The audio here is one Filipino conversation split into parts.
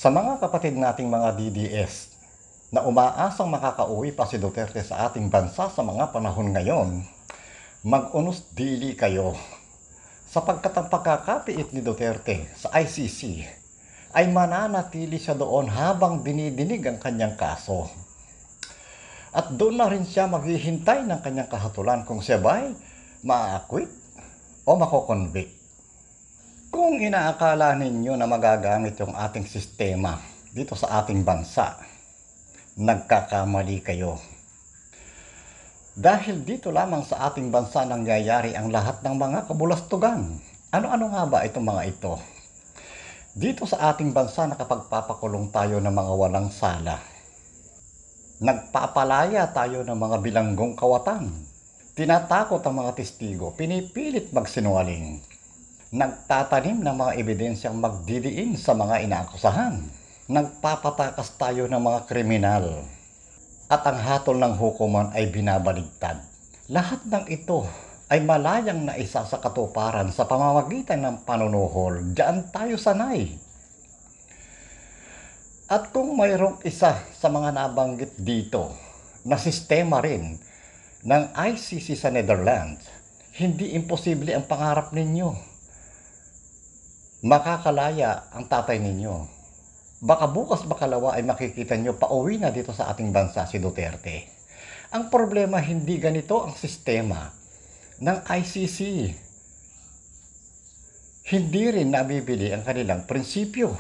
Sa mga kapatid nating mga DDS na umaasang makakauwi pa si Duterte sa ating bansa sa mga panahon ngayon, mag-unos dili kayo sapagkat ang pagkakapiit ni Duterte sa ICC ay mananatili siya doon habang dinidinig ang kanyang kaso. At doon na rin siya maghihintay ng kanyang kahatulan kung siya ba'y ma-acquit o mako-convict. Kung inaakala ninyo na magagamit yung ating sistema dito sa ating bansa, nagkakamali kayo. Dahil dito lamang sa ating bansa nangyayari ang lahat ng mga kabulastugan. Ano-ano nga ba itong mga ito? Dito sa ating bansa nakapagpapakulong tayo ng mga walang sala. Nagpapalaya tayo ng mga bilanggong kawatan. Tinatakot ang mga testigo, pinipilit magsinungaling. Nagtatanim ng mga ebidensyang magdidiin sa mga inaakusahan. Nagpapatakas tayo ng mga kriminal. At ang hatol ng hukuman ay binabaligtad. Lahat ng ito ay malayang naisa sa katuparan sa pamamagitan ng panunuhol. Diyan tayo sanay. At kung mayroong isa sa mga nabanggit dito na sistema rin ng ICC sa Netherlands, hindi imposible ang pangarap ninyo. Makakalaya ang tatay ninyo. Baka bukas bakalawa ay makikita nyo pauwi na dito sa ating bansa si Duterte. Ang problema hindi ganito ang sistema ng ICC. Hindi rin nabibili ang kanilang prinsipyo.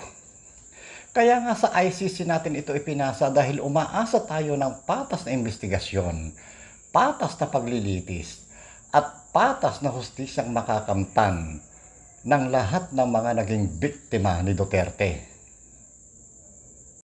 Kaya nga sa ICC natin ito ipinasa dahil umaasa tayo ng patas na investigasyon, patas na paglilitis, at patas na hustisyang makakamtan ng lahat ng mga naging biktima ni Duterte.